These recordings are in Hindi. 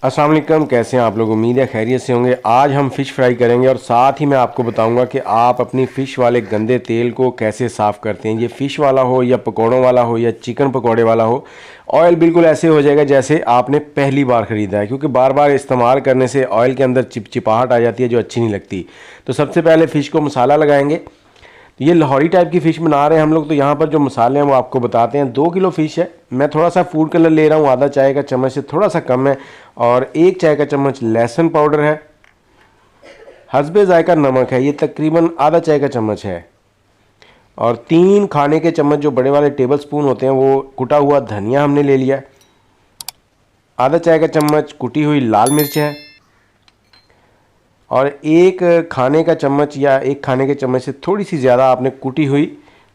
अस्सलाम वालेकुम, कैसे हैं आप लोग। उम्मीद है खैरियत से होंगे। आज हम फ़िश फ्राई करेंगे और साथ ही मैं आपको बताऊंगा कि आप अपनी फ़िश वाले गंदे तेल को कैसे साफ़ करते हैं। ये फ़िश वाला हो या पकौड़ों वाला हो या चिकन पकौड़े वाला हो, ऑयल बिल्कुल ऐसे हो जाएगा जैसे आपने पहली बार ख़रीदा है, क्योंकि बार बार इस्तेमाल करने से ऑयल के अंदर चिपचिपाहट आ जाती है जो अच्छी नहीं लगती। तो सबसे पहले फ़िश को मसाला लगाएंगे। ये लाहौरी टाइप की फ़िश बना रहे हैं हम लोग, तो यहाँ पर जो मसाले हैं वो आपको बताते हैं। 2 किलो फ़िश है, मैं थोड़ा सा फूड कलर ले रहा हूँ, आधा चाय का चम्मच से थोड़ा सा कम है, और 1 चाय का चम्मच लहसुन पाउडर है, हस्बे जायका नमक है, ये तकरीबन आधा चाय का चम्मच है, और 3 खाने के चम्मच जो बड़े वाले टेबल स्पून होते हैं वो कुटा हुआ धनिया हमने ले लिया, आधा चाय का चम्मच कुटी हुई लाल मिर्च है, और 1 खाने का चम्मच या 1 खाने के चम्मच से थोड़ी सी ज़्यादा आपने कुटी हुई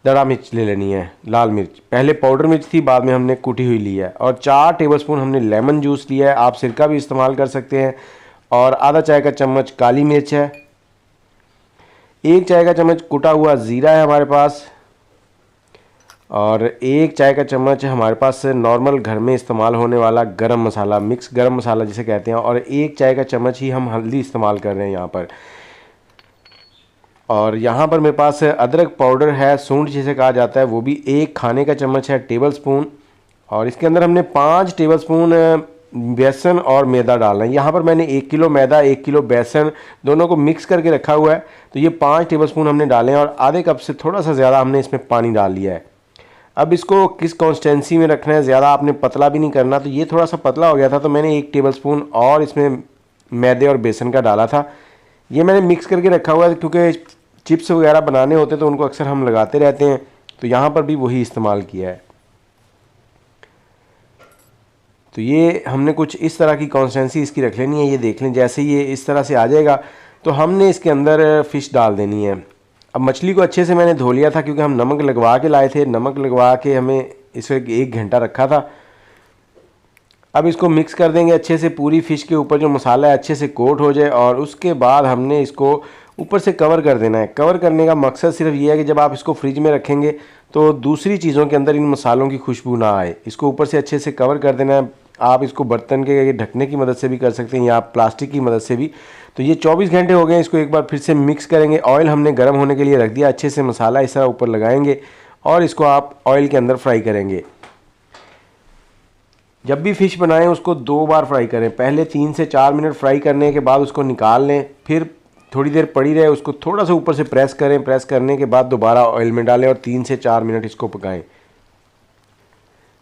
दड़ा मिर्च ले लेनी है। लाल मिर्च पहले पाउडर मिर्च थी, बाद में हमने कुटी हुई ली है, और 4 टेबलस्पून हमने लेमन जूस लिया है, आप सिरका भी इस्तेमाल कर सकते हैं, और आधा चाय का चम्मच काली मिर्च है, 1 चाय का चम्मच कुटा हुआ ज़ीरा है हमारे पास, और 1 चाय का चम्मच हमारे पास नॉर्मल घर में इस्तेमाल होने वाला गरम मसाला, मिक्स गरम मसाला जिसे कहते हैं, और 1 चाय का चम्मच ही हम हल्दी इस्तेमाल कर रहे हैं यहाँ पर। और यहाँ पर मेरे पास अदरक पाउडर है, सूंठ जिसे कहा जाता है, वो भी 1 खाने का चम्मच है टेबल स्पून, और इसके अंदर हमने 5 टेबल स्पून बेसन और मैदा डालना है। यहाँ पर मैंने 1 किलो मैदा 1 किलो बेसन दोनों को मिक्स करके रखा हुआ है, तो ये 5 टेबल स्पून हमने डाले हैं, और आधे कप से थोड़ा सा ज़्यादा हमने इसमें पानी डाल लिया है। अब इसको किस कंसिस्टेंसी में रखना है, ज़्यादा आपने पतला भी नहीं करना, तो ये थोड़ा सा पतला हो गया था, तो मैंने 1 टेबलस्पून और इसमें मैदे और बेसन का डाला था। ये मैंने मिक्स करके रखा हुआ है, क्योंकि चिप्स वगैरह बनाने होते तो उनको अक्सर हम लगाते रहते हैं, तो यहाँ पर भी वही इस्तेमाल किया है। तो ये हमने कुछ इस तरह की कंसिस्टेंसी इसकी रख लेनी है। ये देख लें, जैसे ये इस तरह से आ जाएगा तो हमने इसके अंदर फ़िश डाल देनी है। अब मछली को अच्छे से मैंने धो लिया था, क्योंकि हम नमक लगवा के लाए थे, नमक लगवा के हमें इसे 1 घंटा रखा था। अब इसको मिक्स कर देंगे अच्छे से, पूरी फ़िश के ऊपर जो मसाला है अच्छे से कोट हो जाए, और उसके बाद हमने इसको ऊपर से कवर कर देना है। कवर करने का मकसद सिर्फ ये है कि जब आप इसको फ्रिज में रखेंगे तो दूसरी चीज़ों के अंदर इन मसालों की खुशबू ना आए। इसको ऊपर से अच्छे से कवर कर देना है। आप इसको बर्तन के ढकने की मदद से भी कर सकते हैं, या प्लास्टिक की मदद से भी। तो ये 24 घंटे हो गए, इसको एक बार फिर से मिक्स करेंगे। ऑयल हमने गर्म होने के लिए रख दिया, अच्छे से मसाला इस तरह ऊपर लगाएंगे, और इसको आप ऑयल के अंदर फ्राई करेंगे। जब भी फ़िश बनाएं उसको 2 बार फ्राई करें, पहले 3 से 4 मिनट फ्राई करने के बाद उसको निकाल लें, फिर थोड़ी देर पड़ी रहे, उसको थोड़ा सा ऊपर से प्रेस करें, प्रेस करने के बाद दोबारा ऑयल में डालें, और 3 से 4 मिनट इसको पकाएं।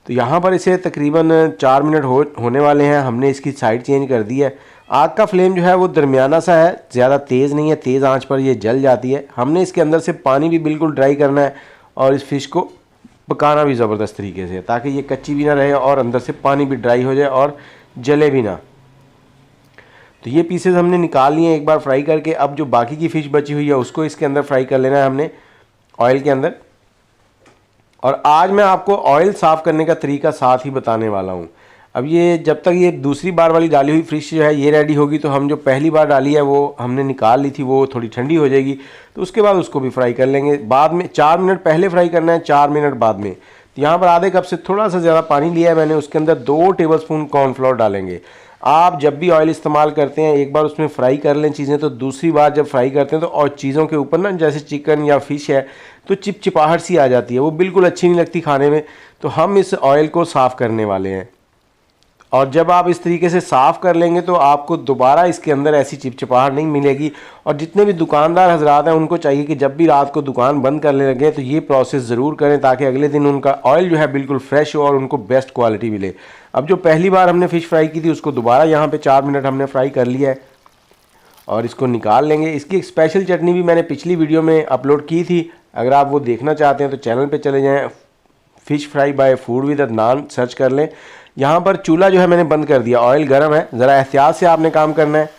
तो यहाँ पर इसे तकरीबन 4 मिनट होने वाले हैं। हमने इसकी साइड चेंज कर दी है। आग का फ्लेम जो है वो दरमियाना सा है, ज़्यादा तेज़ नहीं है, तेज़ आंच पर ये जल जाती है। हमने इसके अंदर से पानी भी बिल्कुल ड्राई करना है, और इस फ़िश को पकाना भी ज़बरदस्त तरीके से, ताकि ये कच्ची भी ना रहे और अंदर से पानी भी ड्राई हो जाए और जले भी ना। तो ये पीसेस हमने निकाल लिए एक बार फ्राई करके। अब जो बाकी की फ़िश बची हुई है उसको इसके अंदर फ्राई कर लेना है हमने ऑयल के अंदर। और आज मैं आपको ऑयल साफ़ करने का तरीका साथ ही बताने वाला हूँ। अब ये जब तक ये दूसरी बार वाली डाली हुई फ़िश जो है ये रेडी होगी, तो हम जो पहली बार डाली है वो हमने निकाल ली थी, वो थोड़ी ठंडी हो जाएगी, तो उसके बाद उसको भी फ्राई कर लेंगे। बाद में 4 मिनट पहले फ्राई करना है, 4 मिनट बाद में। तो यहाँ पर आधे कप से थोड़ा सा ज़्यादा पानी लिया है मैंने, उसके अंदर 2 टेबलस्पून कॉर्नफ्लोर डालेंगे। आप जब भी ऑयल इस्तेमाल करते हैं एक बार उसमें फ्राई कर लें चीज़ें, तो दूसरी बार जब फ्राई करते हैं तो और चीज़ों के ऊपर ना, जैसे चिकन या फ़िश है तो चिपचिपाहट सी आ जाती है, वो बिल्कुल अच्छी नहीं लगती खाने में। तो हम इस ऑयल को साफ़ करने वाले हैं, और जब आप इस तरीके से साफ़ कर लेंगे तो आपको दोबारा इसके अंदर ऐसी चिपचिपाहट नहीं मिलेगी। और जितने भी दुकानदार हजरात हैं उनको चाहिए कि जब भी रात को दुकान बंद करने लगे तो ये प्रोसेस ज़रूर करें, ताकि अगले दिन उनका ऑयल जो है बिल्कुल फ्रेश हो और उनको बेस्ट क्वालिटी मिले। अब जो पहली बार हमने फ़िश फ्राई की थी उसको दोबारा यहाँ पर 4 मिनट हमने फ्राई कर लिया है, और इसको निकाल लेंगे। इसकी एक स्पेशल चटनी भी मैंने पिछली वीडियो में अपलोड की थी, अगर आप वो देखना चाहते हैं तो चैनल पे चले जाएं, fish fry by food with Adnan search कर लें। यहाँ पर चूल्हा जो है मैंने बंद कर दिया, ऑयल गर्म है, ज़रा एहतियात से आपने काम करना है।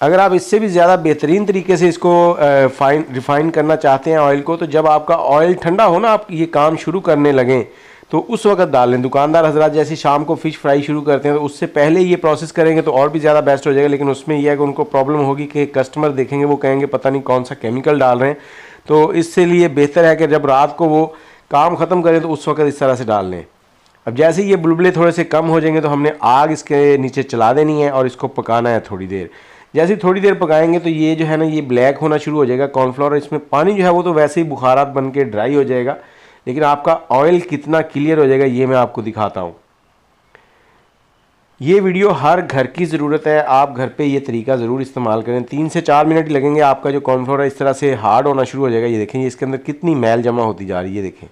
अगर आप इससे भी ज़्यादा बेहतरीन तरीके से इसको रिफ़ाइन करना चाहते हैं ऑयल को, तो जब आपका ऑयल ठंडा हो ना, आप ये काम शुरू करने लगें तो उस वक्त डाल लें। दुकानदार हजरात जैसे शाम को फ़िश फ्राई शुरू करते हैं तो उससे पहले ये प्रोसेस करेंगे तो और भी ज़्यादा बेस्ट हो जाएगा। लेकिन उसमें यह है कि उनको प्रॉब्लम होगी कि कस्टमर देखेंगे वो कहेंगे पता नहीं कौन सा केमिकल डाल रहे हैं। तो इससे लिए बेहतर है कि जब रात को वो काम ख़त्म करें तो उस वक्त इस तरह से डाल लें। अब जैसे ही ये बुलबुले थोड़े से कम हो जाएंगे तो हमने आग इसके नीचे चला देनी है और इसको पकाना है थोड़ी देर। जैसे ही थोड़ी देर पकाएंगे तो ये जो है ना ये ब्लैक होना शुरू हो जाएगा कॉर्नफ्लोर। इसमें पानी जो है वो तो वैसे ही बुखारात बन के ड्राई हो जाएगा, लेकिन आपका ऑयल कितना क्लियर हो जाएगा ये मैं आपको दिखाता हूँ। ये वीडियो हर घर की ज़रूरत है, आप घर पे ये तरीका ज़रूर इस्तेमाल करें। 3 से 4 मिनट लगेंगे, आपका जो कॉर्नफ्लोर है इस तरह से हार्ड होना शुरू हो जाएगा। ये देखें, ये इसके अंदर कितनी मैल जमा होती जा रही है। ये देखें,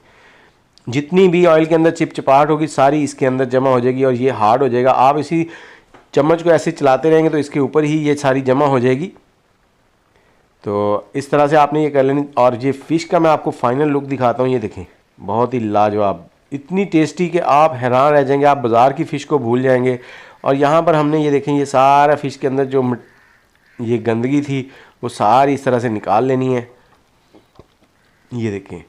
जितनी भी ऑयल के अंदर चिपचिपाहट होगी सारी इसके अंदर जमा हो जाएगी और ये हार्ड हो जाएगा। आप इसी चम्मच को ऐसे चलाते रहेंगे तो इसके ऊपर ही ये सारी जमा हो जाएगी। तो इस तरह से आपने ये कर लेनी। और ये फ़िश का मैं आपको फाइनल लुक दिखाता हूँ। ये देखें, बहुत ही लाजवाब, इतनी टेस्टी कि आप हैरान रह जाएंगे, आप बाज़ार की फ़िश को भूल जाएंगे। और यहाँ पर हमने ये देखें, ये सारा फ़िश के अंदर जो ये गंदगी थी वो सारी इस तरह से निकाल लेनी है। ये देखें,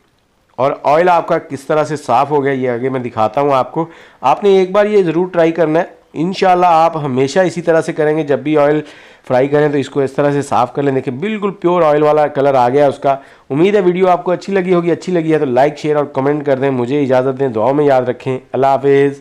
और ऑयल आपका किस तरह से साफ़ हो गया ये आगे मैं दिखाता हूँ आपको। आपने एक बार ये ज़रूर ट्राई करना है, इंशाल्लाह आप हमेशा इसी तरह से करेंगे। जब भी ऑयल फ्राई करें तो इसको इस तरह से साफ़ कर लें। देखिए, बिल्कुल प्योर ऑयल वाला कलर आ गया उसका। उम्मीद है वीडियो आपको अच्छी लगी होगी। अच्छी लगी है तो लाइक शेयर और कमेंट कर दें। मुझे इजाज़त दें, दुआओं में याद रखें। अल्लाह हाफिज़।